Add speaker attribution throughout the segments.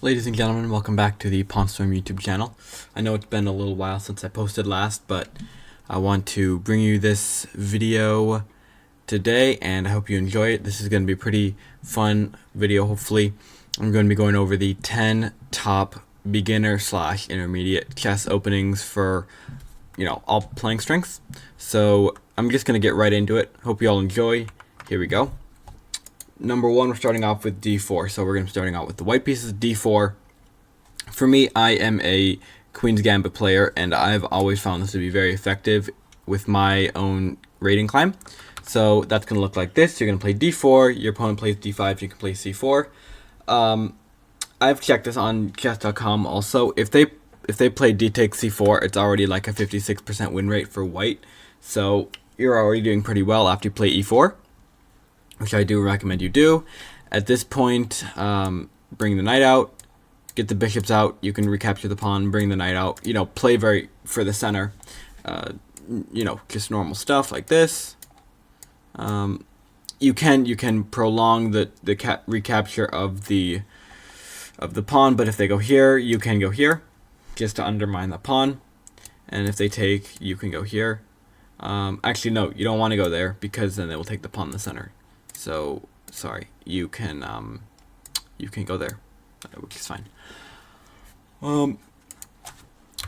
Speaker 1: Ladies and gentlemen, welcome back to the Pawnstorm YouTube channel. I know it's been a little while since I posted last, but I want to bring you this video today, and I hope you enjoy it. This is going to be a pretty fun video, hopefully. I'm going to be going over the 10 top beginner/intermediate chess openings for, all playing strengths. So I'm just going to get right into it. Hope you all enjoy. Here we go. Number one, we're starting off with d4. So we're going to be starting out with the white pieces, d4. For me, I am a Queen's Gambit player, and I've always found this to be very effective with my own rating climb. So that's going to look like this. You're going to play d4. Your opponent plays d5. You can play c4. I've checked this on chess.com also. If they play d takes c4, it's already like a 56% win rate for white. So you're already doing pretty well after you play e4, which I do recommend you do. At this point, bring the knight out, get the bishops out. You can recapture the pawn, bring the knight out. Play very for the center. Just normal stuff like this. You can prolong the recapture of the pawn, but if they go here, you can go here, just to undermine the pawn. And if they take, you can go here. Actually, no, you don't want to go there because then they will take the pawn in the center. So sorry, you can go there, which is fine.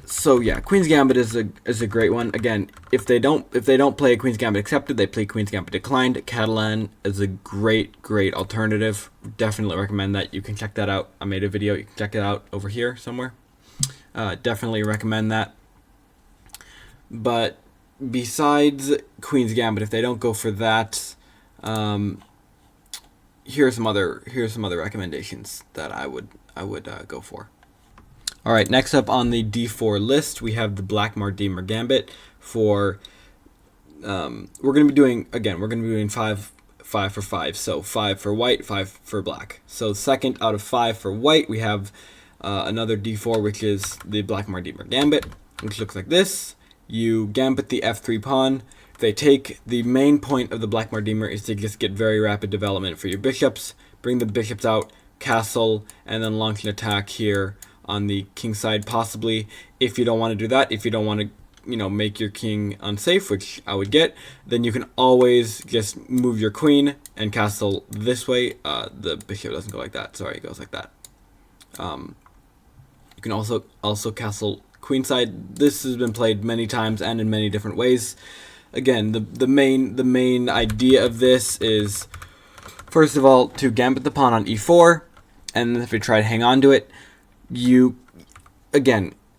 Speaker 1: So yeah, Queen's Gambit is a great one. Again, if they don't play Queen's Gambit accepted, they play Queen's Gambit declined. Catalan is a great alternative. Definitely recommend that. You can check that out. I made a video. You can check it out over here somewhere. Definitely recommend that. But besides Queen's Gambit, if they don't go for that, here's some other recommendations that I would go for. All right, next up on the d4 list, we have the Vienna Gambit. For we're going to be doing 5 for 5. So 5 for white, 5 for black. So second out of 5 for white, we have another d4, which is the Vienna Gambit, which looks like this. You gambit the f3 pawn. If they take, the main point of the Black Mardimer is to just get very rapid development for your bishops. Bring the bishops out, castle, and then launch an attack here on the king side, possibly. If you don't want to do that, if you don't want to, make your king unsafe, which I would get, then you can always just move your queen and castle this way. The bishop doesn't go like that. Sorry, it goes like that. You can also castle queenside. This has been played many times and in many different ways. Again, the main idea of this is, first of all, to gambit the pawn on e4, and if you try to hang on to it,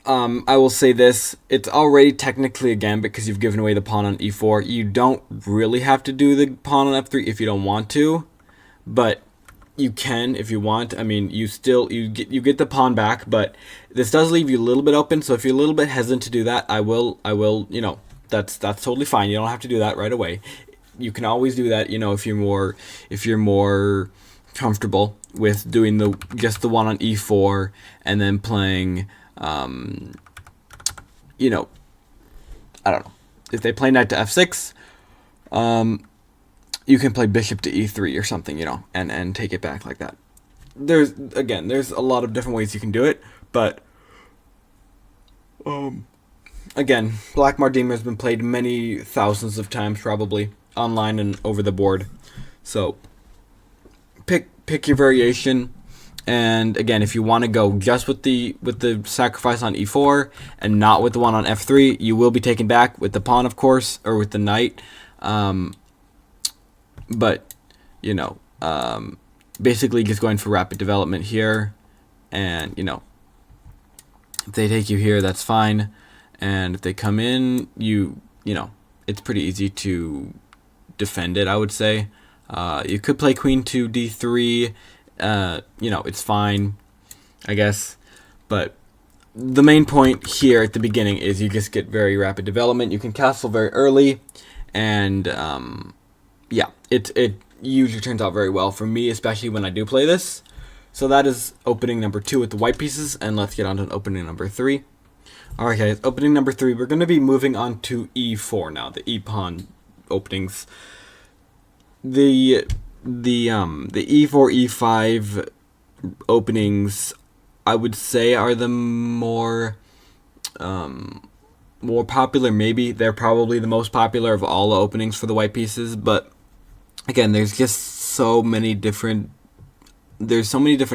Speaker 1: I will say this, it's already technically a gambit because you've given away the pawn on e4. You don't really have to do the pawn on f3 if you don't want to, but you can if you want. I mean, you get the pawn back, but this does leave you a little bit open. So if you're a little bit hesitant to do that, I will, that's totally fine. You don't have to do that right away. You can always do that, if you're more comfortable with doing just the one on e4 and then playing, I don't know. If they play knight to f6, you can play bishop to e3 or something, and take it back like that. There's a lot of different ways you can do it, but again, Black Mardimer has been played many thousands of times, probably online and over the board. So pick your variation. And again, if you want to go just with the sacrifice on e4 and not with the one on f3, you will be taken back with the pawn, of course, or with the knight. But basically just going for rapid development here, and if they take you here, that's fine. And if they come in, it's pretty easy to defend it, I would say. You could play queen to d3, it's fine, I guess. But the main point here at the beginning is you just get very rapid development. You can castle very early, and it usually turns out very well for me, especially when I do play this. So that is opening number 2 with the white pieces, and let's get on to opening number 3. Alright guys, opening number 3, we're going to be moving on to e4 now, the e-pawn openings. The e4, e5 openings I would say are the more popular. Maybe they're probably the most popular of all the openings for the white pieces, but again, there's so many different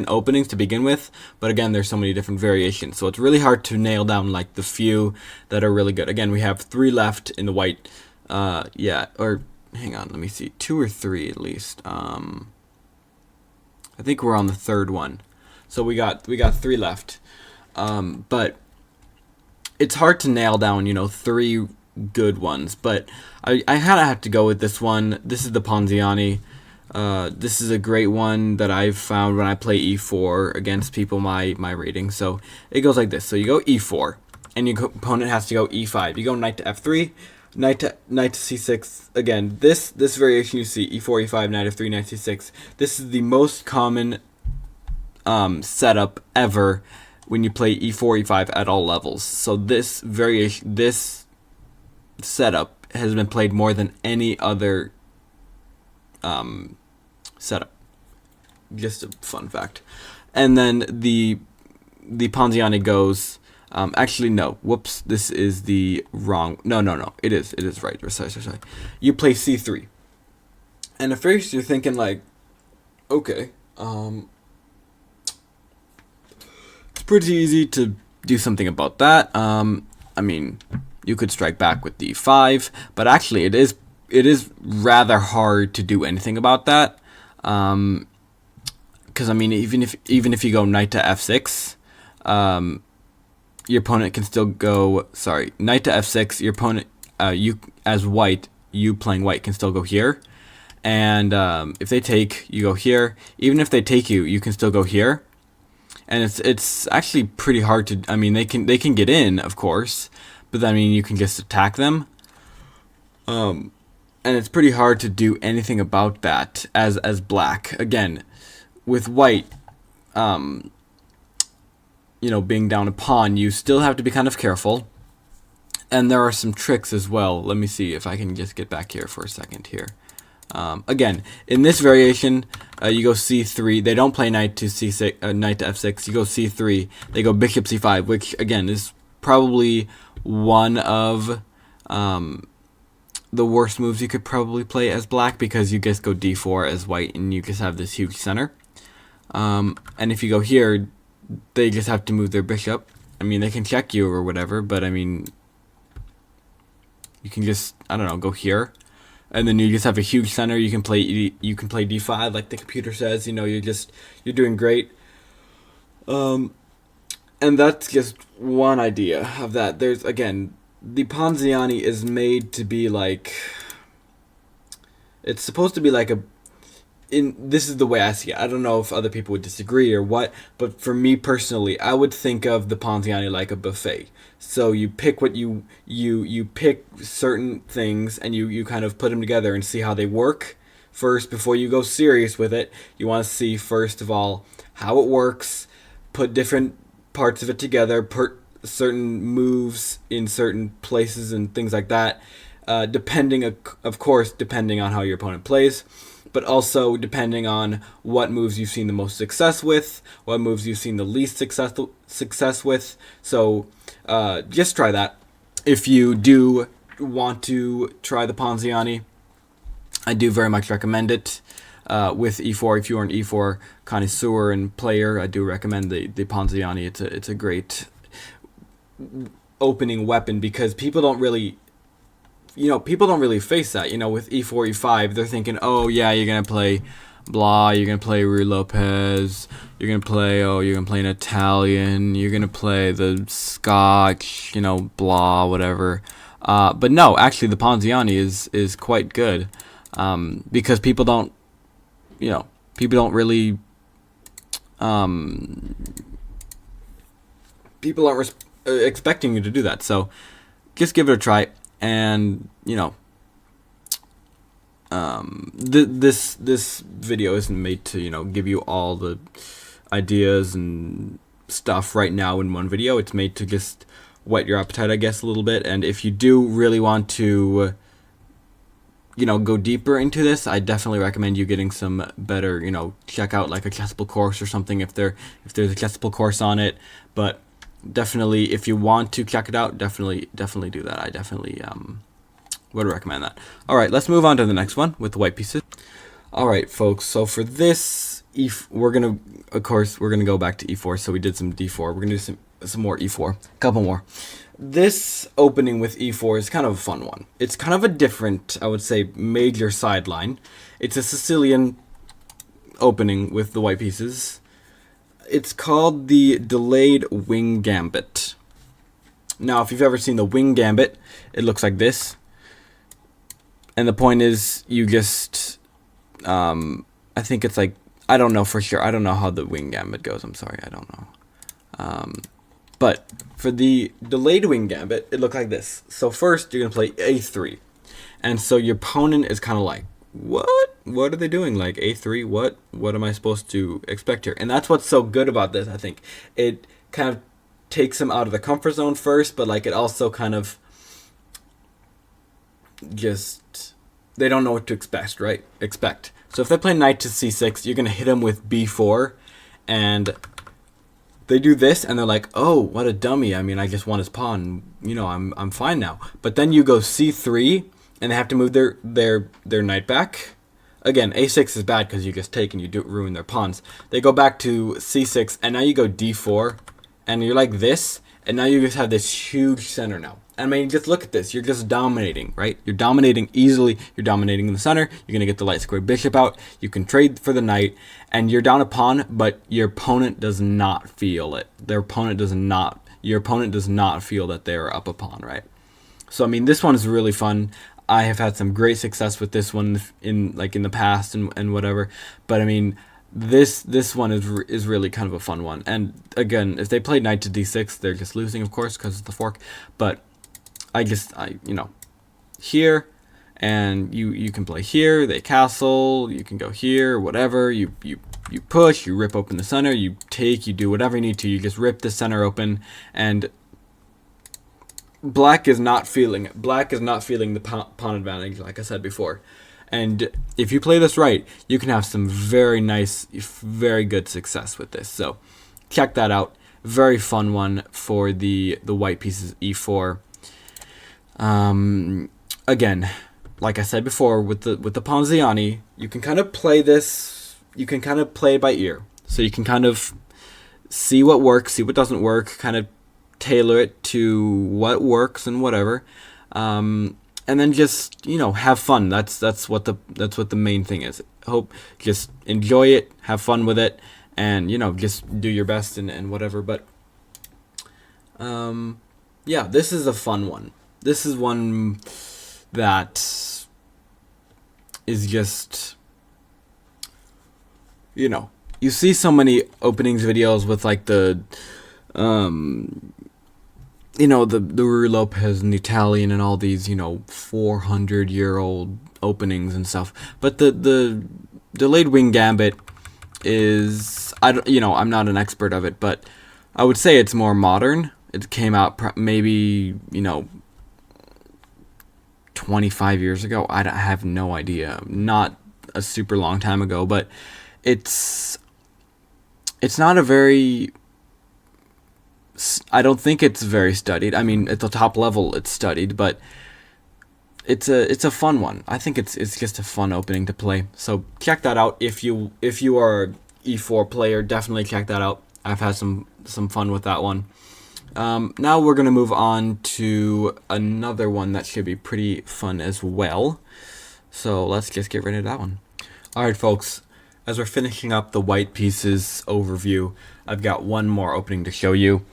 Speaker 1: openings to begin with, but again, there's so many different variations, so it's really hard to nail down like the few that are really good. Again, we have 3 left in the white. Yeah, or hang on, let me see, 2 or 3 at least. I think we're on the 3rd one, so we got 3 left. But it's hard to nail down, 3 good ones. But I kind of have to go with this one. This is the Ponziani. This is a great one that I've found when I play e4 against people my rating. So it goes like this. So you go e4, and your opponent has to go e5. You go knight to f3, knight to c6. Again, this variation you see, e4, e5, knight f3, knight c6. This is the most common setup ever when you play e4, e5 at all levels. So this variation, this setup has been played more than any other setup. Just a fun fact. And then the Ponziani goes, actually no, whoops, this is the wrong, no, it is right. Sorry. You play c3. And at first you're thinking like, okay, it's pretty easy to do something about that. I mean, you could strike back with d5, but actually it is rather hard to do anything about that. Because I mean, even if you go knight to f6, your opponent can still go. Sorry, knight to f6. Your opponent, you as white, you playing white can still go here, and if they take, you go here. Even if they take you, you can still go here, and it's actually pretty hard to. I mean, they can get in, of course, but I mean, you can just attack them. And it's pretty hard to do anything about that as black. Again, with white, being down a pawn, you still have to be kind of careful. And there are some tricks as well. Let me see if I can just get back here for a second here. Again, in this variation, you go c3. They don't play knight to c6, knight to f6. You go c3. They go bishop c5, which again is probably one of the worst moves you could probably play as black, because you just go d4 as white and you just have this huge center. And if you go here, they just have to move their bishop. I mean, they can check you or whatever, but I mean, you can just, I don't know, go here, and then you just have a huge center. You can play d5 like the computer says. You're doing great. And that's just one idea of that. There's, again, the Ponziani is made to be like, it's supposed to be like this is the way I see it. I don't know if other people would disagree or what, but for me personally, I would think of the Ponziani like a buffet. So you pick what you pick certain things, and you kind of put them together and see how they work first before you go serious with it. You want to see, first of all, how it works, put different parts of it together, put certain moves in certain places and things like that, depending on how your opponent plays, but also depending on what moves you've seen the most success with, what moves you've seen the least success with. So just try that. If you do want to try the Ponziani, I do very much recommend it. With e4, if you are an e4 connoisseur and player, I do recommend the Ponziani. It's a great opening weapon, because people don't really face that. With e4, e5, they're thinking, oh yeah, you're gonna play blah, you're gonna play Ruy Lopez, you're gonna play an Italian, you're gonna play the Scotch, blah, whatever. But no, actually the Ponziani is quite good, because people don't really people aren't expecting you to do that. So just give it a try. And this video isn't made to give you all the ideas and stuff right now in one video. It's made to just whet your appetite, I guess, a little bit. And if you do really want to go deeper into this, I definitely recommend you getting some better, check out like a chessable course or something if there's a chessable course on it. But definitely, if you want to check it out, definitely do that. I definitely would recommend that. All right, let's move on to the next one with the white pieces. All right, folks. So for this, we're gonna go back to e4. So we did some d4. We're gonna do some more e4, a couple more. This opening with e4 is kind of a fun one. It's kind of a different, I would say, major sideline. It's a Sicilian opening with the white pieces. It's called the delayed wing gambit. Now, if you've ever seen the wing gambit, it looks like this. And the point is, you just, I think it's like, I don't know for sure. I don't know how the wing gambit goes. I'm sorry, I don't know. But for the delayed wing gambit, it looked like this. So first, you're going to play a3. And so your opponent is kind of like, what? What are they doing? Like a3? What am I supposed to expect here? And that's what's so good about this, I think. It kind of takes them out of the comfort zone first, but like it also kind of just, they don't know what to expect, right? So if they play knight to c6, you're going to hit them with b4, and they do this, and they're like, oh, what a dummy. I mean, I just won his pawn. I'm fine now. But then you go c3, and they have to move their knight back. Again, a6 is bad because you just take and you ruin their pawns. They go back to c6, and now you go d4, and you're like this, and now you just have this huge center now. I mean, just look at this. You're just dominating, right? You're dominating easily. You're dominating in the center. You're going to get the light square bishop out. You can trade for the knight, and you're down a pawn, but your opponent does not feel it. Your opponent does not feel that they're up a pawn, right? So, I mean, this one is really fun. I have had some great success with this one in the past and whatever. But, I mean, this one is really kind of a fun one. And, again, if they play knight to d6, they're just losing, of course, because of the fork. But here, and you can play here, they castle, you can go here, whatever, you push, you rip open the center, you take, you do whatever you need to, you just rip the center open, and black is not feeling the pawn advantage, like I said before. And if you play this right, you can have some very nice, very good success with this. So check that out. Very fun one for the white pieces, e4. Again, like I said before, with the Ponziani, you can kind of play this, you can kind of play it by ear. So you can kind of see what works, see what doesn't work, kind of tailor it to what works and whatever. And then just, have fun. That's what the main thing is. Just enjoy it, have fun with it, and, just do your best and whatever. But, yeah, this is a fun one. This is one that is just, you see so many openings videos with like the Ruy Lopez and the Italian and all these, 400-year-old openings and stuff. But the delayed wing gambit is, I'm not an expert of it, but I would say it's more modern. It came out maybe, 25 years ago. I have no idea. Not a super long time ago, but it's not a very, I don't think it's very studied. I mean, at the top level it's studied, but it's a fun one. I think it's just a fun opening to play. So check that out. If you are an e4 player, definitely check that out. I've had some fun with that one. Now we're going to move on to another one that should be pretty fun as well. So let's just get rid of that one. Alright, folks, as we're finishing up the white pieces overview, I've got one more opening to show you.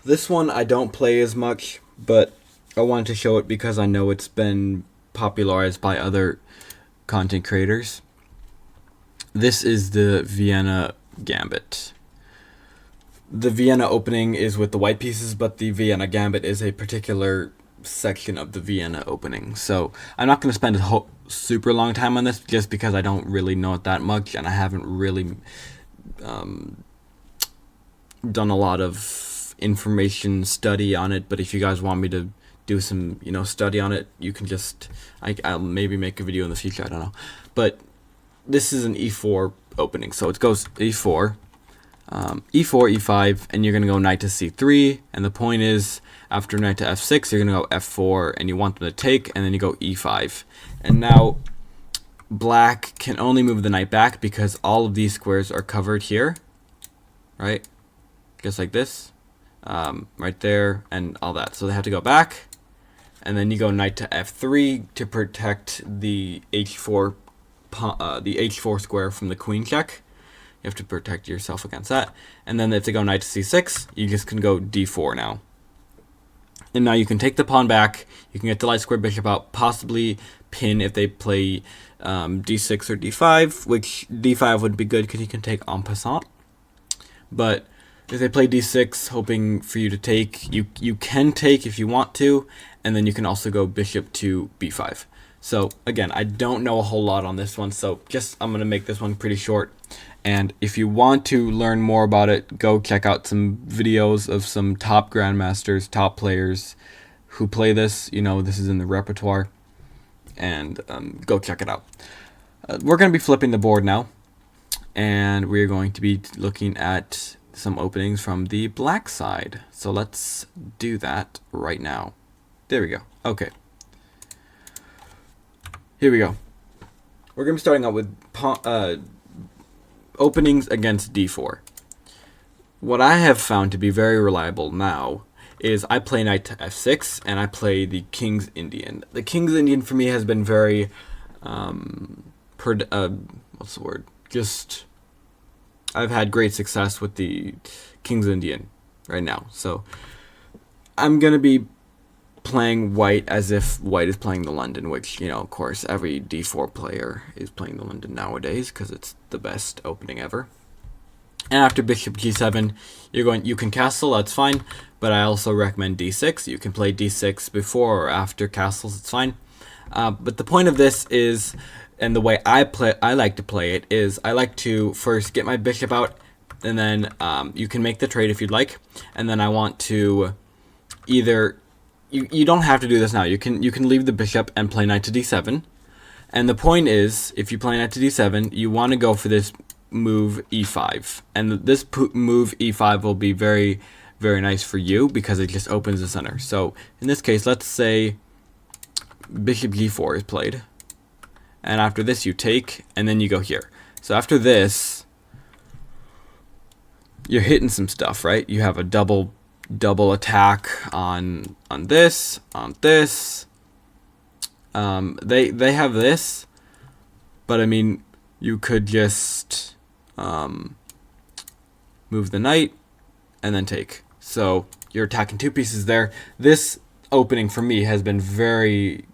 Speaker 1: This one I don't play as much, but I wanted to show it because I know it's been popularized by other content creators. This is the Vienna Gambit. The Vienna opening is with the white pieces, but the Vienna Gambit is a particular section of the Vienna opening. So I'm not going to spend a super long time on this just because I don't really know it that much, and I haven't really done a lot of information study on it. But if you guys want me to do some study on it, you can just I'll maybe make a video in the future, I don't know. But this is an e4 opening, so it goes e4, e4, e5, and you're gonna go knight to c3, and the point is after knight to f6 you're gonna go f4, and you want them to take, and then you go e5. And now black can only move the knight back because all of these squares are covered here, right? Just like this, right there, and all that. So they have to go back, and then you go knight to f3 to protect the h4 square from the queen check. You have to protect yourself against that. And then if they go knight to c6, you just can go d4 now. And now you can take the pawn back, you can get the light square bishop out, possibly pin if they play d6 or d5, which d5 would be good because you can take en passant. But if they play d6, hoping for you to take, you can take if you want to, and then you can also go bishop to b5. So again, I don't know a whole lot on this one, so I'm going to make this one pretty short. And if you want to learn more about it, go check out some videos of some top grandmasters, top players who play this. This is in the repertoire, and go check it out. We're going to be flipping the board now, and we're going to be looking at some openings from the black side. So let's do that right now. There we go. Okay. Here we go. We're going to be starting out with openings against d4. What I have found to be very reliable now is I play knight to f6, and I play the King's Indian. The King's Indian for me has been very, what's the word? I've had great success with the King's Indian right now. So I'm going to be playing white as if white is playing the London, which, of course, every d4 player is playing the London nowadays because it's the best opening ever. And after bishop g7, you can castle, that's fine, but I also recommend d6. You can play d6 before or after castles, it's fine. But the point of this is, and the way I like to play it is, I like to first get my bishop out, and then you can make the trade if you'd like, and then I want to either you don't have to do this now. You can leave the bishop and play knight to d7. And the point is, if you play knight to d7, you want to go for this move e5. And this move e5 will be very, very nice for you because it just opens the center. So in this case, let's say bishop g4 is played. And after this, you take, and then you go here. So after this, you're hitting some stuff, right? You have a double attack on this. They have this, but I mean, you could just move the knight and then take. So you're attacking two pieces there. This opening for me has been very,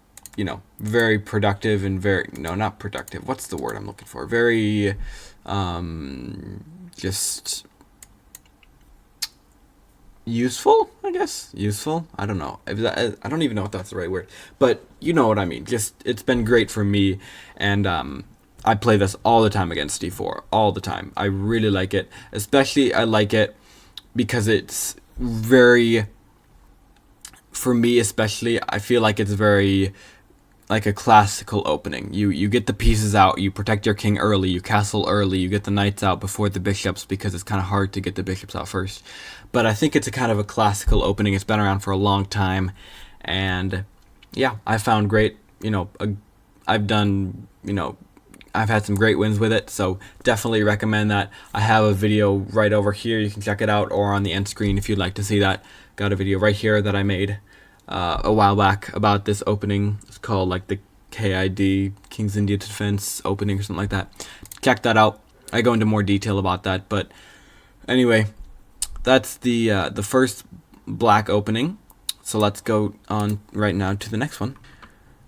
Speaker 1: very productive and not productive. What's the word I'm looking for? Very, just useful, I guess. Useful? I don't know. I don't even know if that's the right word. But you know what I mean. It's been great for me, and I play this all the time against d4. All the time. I really like it. Especially, I like it because it's very, for me especially, I feel like it's very like a classical opening. You get the pieces out, you protect your king early, you castle early, you get the knights out before the bishops because it's kind of hard to get the bishops out first. But I think it's a kind of a classical opening. It's been around for a long time, and yeah, I found great. I've done, I've had some great wins with it, so definitely recommend that. I have a video right over here. You can check it out, or on the end screen if you'd like to see that. Got a video right here that I made a while back about this opening. It's called like the KID, King's Indian Defense opening or something like that. Check that out. I go into more detail about that, but anyway, that's the first black opening. So let's go on right now to the next one.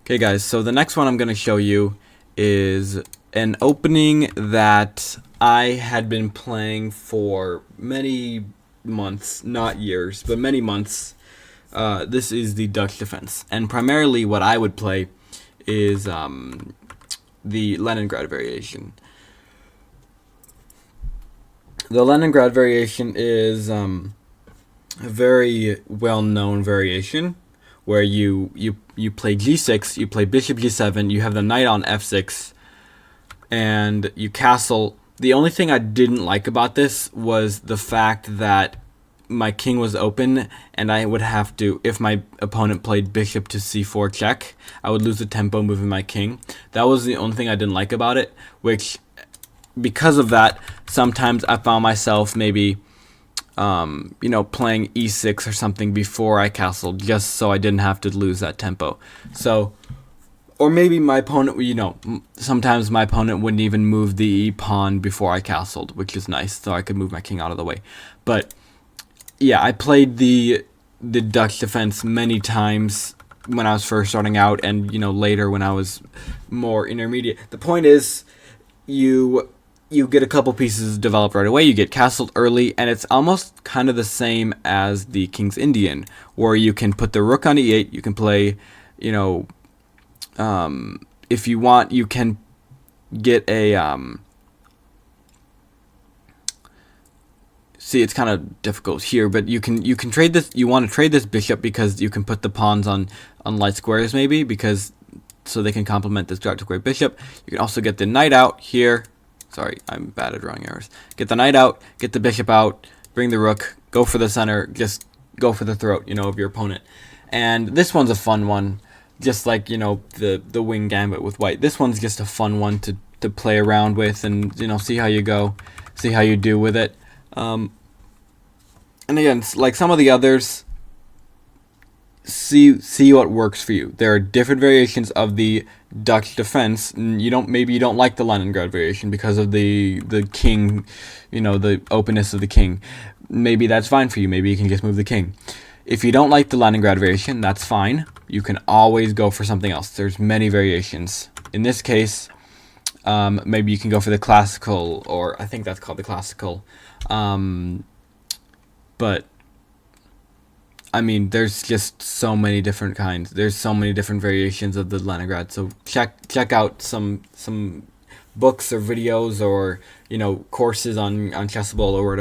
Speaker 1: Okay guys, so the next one I'm going to show you is an opening that I had been playing for many months, not years, but many months. This is the Dutch defense, and primarily what I would play is the Leningrad variation. The Leningrad variation is a very well-known variation where you play g6, you play bishop g7, you have the knight on f6, and you castle. The only thing I didn't like about this was the fact that my king was open, and I would have to, if my opponent played bishop to c4 check, I would lose the tempo moving my king. That was the only thing I didn't like about it, which, because of that, sometimes I found myself maybe, playing e6 or something before I castled, just so I didn't have to lose that tempo. So, or maybe my opponent, sometimes my opponent wouldn't even move the e pawn before I castled, which is nice, so I could move my king out of the way. But yeah, I played the Dutch defense many times when I was first starting out, and later when I was more intermediate. The point is, you get a couple pieces developed right away. You get castled early, and it's almost kind of the same as the King's Indian, where you can put the rook on e8. You can play, if you want, you can get a see, it's kind of difficult here, but you can trade this. You want to trade this bishop because you can put the pawns on light squares, maybe, because so they can complement this dark square bishop. You can also get the knight out here. Sorry, I'm bad at drawing errors. Get the knight out, get the bishop out, bring the rook, go for the center, just go for the throat, of your opponent. And this one's a fun one, just like the wing gambit with white. This one's just a fun one to play around with, and see how you go, see how you do with it. And again, like some of the others, see what works for you. There are different variations of the Dutch defense. Maybe you don't like the Leningrad variation because of the king, the openness of the king. Maybe that's fine for you. Maybe you can just move the king. If you don't like the Leningrad variation, that's fine. You can always go for something else. There's many variations. In this case, maybe you can go for the classical, or I think that's called the classical. But I mean, there's just so many different kinds. There's so many different variations of the Leningrad. So check out some books or videos, or courses on Chessable, or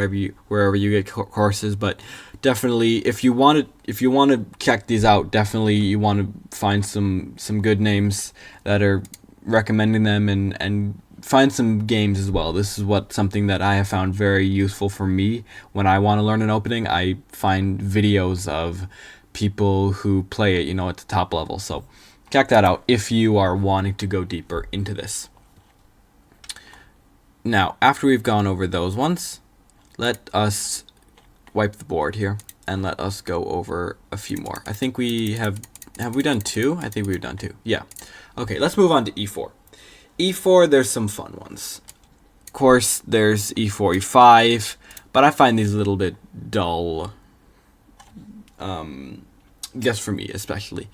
Speaker 1: wherever you get courses. But definitely, if you want to check these out, definitely you want to find some good names that are recommending them, and find some games as well. This is something that I have found very useful for me when I want to learn an opening. I find videos of people who play it, at the top level. So check that out if you are wanting to go deeper into this. Now, after we've gone over those ones, let us wipe the board here and let us go over a few more. I think we have we done two? I think we've done two. Yeah. Okay, let's move on to e4. E4, there's some fun ones. Of course, there's e4, e5, but I find these a little bit dull, just for me especially.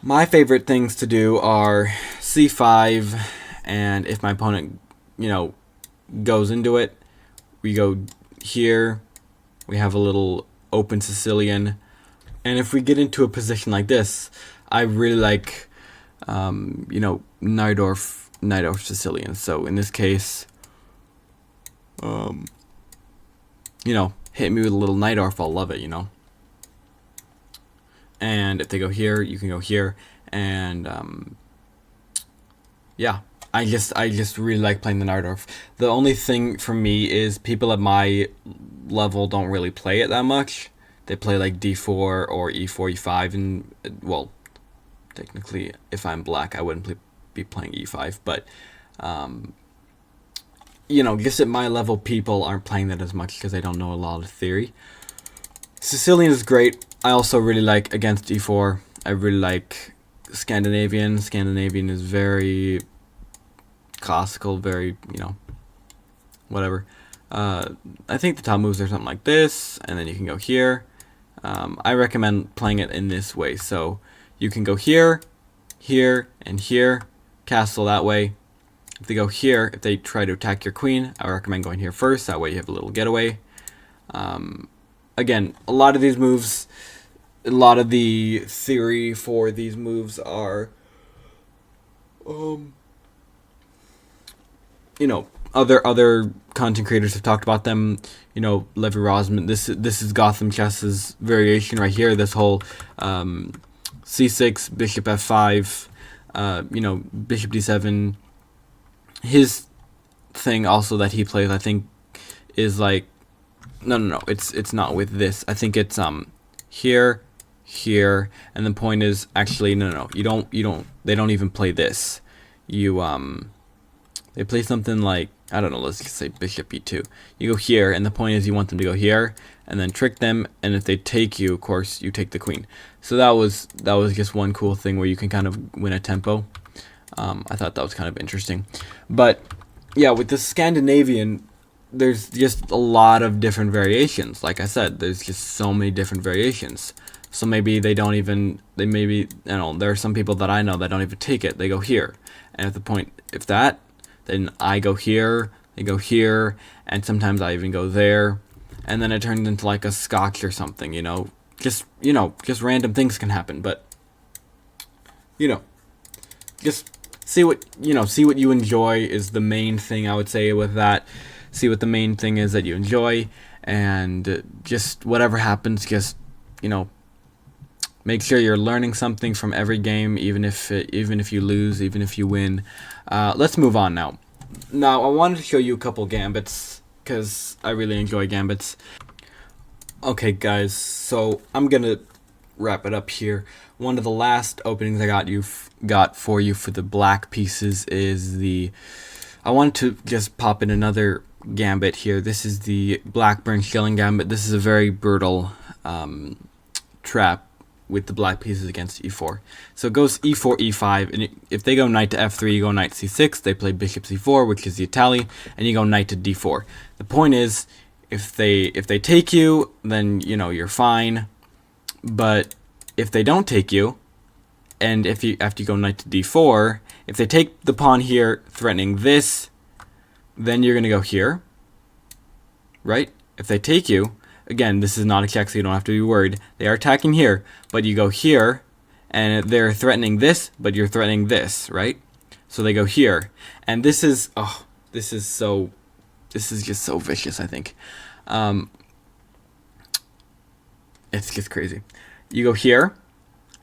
Speaker 1: My favorite things to do are c5, and if my opponent, goes into it, we go here, we have a little open Sicilian, and if we get into a position like this, I really like, Najdorf Sicilian. So in this case, hit me with a little Najdorf, I'll love it, And if they go here, you can go here, and yeah, I just really like playing the Najdorf. The only thing for me is people at my level don't really play it that much. They play like d4 or e4, e5, and well, technically, if I'm black, I wouldn't be playing e5, but just at my level, people aren't playing that as much because they don't know a lot of theory. Sicilian is great. I also really like against e4. I really like Scandinavian. Scandinavian is very classical, very, whatever. I think the top moves are something like this, and then you can go here. I recommend playing it in this way. So you can go here, here, and here, castle that way. If they go here, if they try to attack your queen, I recommend going here first. That way you have a little getaway. Again, a lot of these moves, a lot of the theory for these moves are, other content creators have talked about them. You know, Levi Rosman. This is Gotham Chess's variation right here. This whole c6, bishop f5, you know, bishop d7. His thing also that he plays, I think, is like no. It's not with this. I think it's here, here, and the point is actually no. You don't. They don't even play this. They play something like, I don't know, let's just say bishop e2. You go here, and the point is you want them to go here, and then trick them, and if they take you, of course, you take the queen. So that was just one cool thing where you can kind of win a tempo. I thought that was kind of interesting. But, yeah, with the Scandinavian, there's just a lot of different variations. Like I said, there's just so many different variations. So maybe they don't even, you know, there are some people that I know that don't even take it. They go here. And at the point, if that, then I go here, they go here, and sometimes I even go there, and then it turns into like a scotch or something, you know, just random things can happen, but, you know, just see what you enjoy is the main thing I would say with that. See what the main thing is that you enjoy, and just whatever happens, just, you know, make sure you're learning something from every game, even if you lose, even if you win. Let's move on now. Now, I wanted to show you a couple gambits, because I really enjoy gambits. Okay, guys, so I'm going to wrap it up here. One of the last openings I got for you for the black pieces is I wanted to just pop in another gambit here. This is the Blackburn Shilling Gambit. This is a very brutal trap with the black pieces against e4. So it goes e4, e5, and if they go knight to f3, you go knight c6, they play bishop c4, which is the Italian, and you go knight to d4. The point is, if they take you, then, you know, you're fine, but if they don't take you, and after you go knight to d4, if they take the pawn here, threatening this, then you're going to go here, right? If they take you, again, this is not a check, so you don't have to be worried. They are attacking here, but you go here, and they're threatening this, but you're threatening this, right? So they go here, and this is just so vicious, I think. It's just crazy. You go here,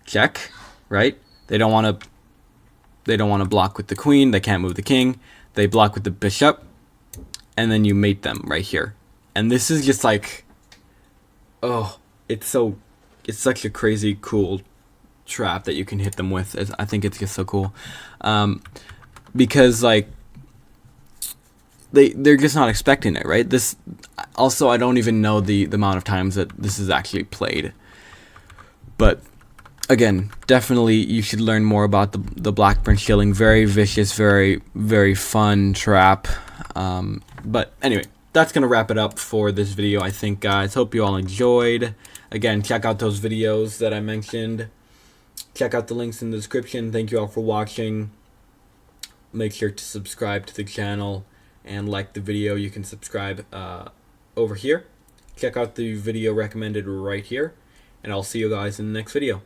Speaker 1: check, right? They don't want to block with the queen. They can't move the king. They block with the bishop, and then you mate them right here. And this is just like, oh, it's such a crazy cool trap that you can hit them with. I think it's just so cool, because like they're just not expecting it, right? This also, I don't even know the amount of times that this is actually played, but again, definitely you should learn more about the Blackburn Shilling. Very vicious, very, very fun trap. But anyway, that's going to wrap it up for this video, I think, guys. Hope you all enjoyed. Again, check out those videos that I mentioned. Check out the links in the description. Thank you all for watching. Make sure to subscribe to the channel and like the video. You can subscribe over here. Check out the video recommended right here. And I'll see you guys in the next video.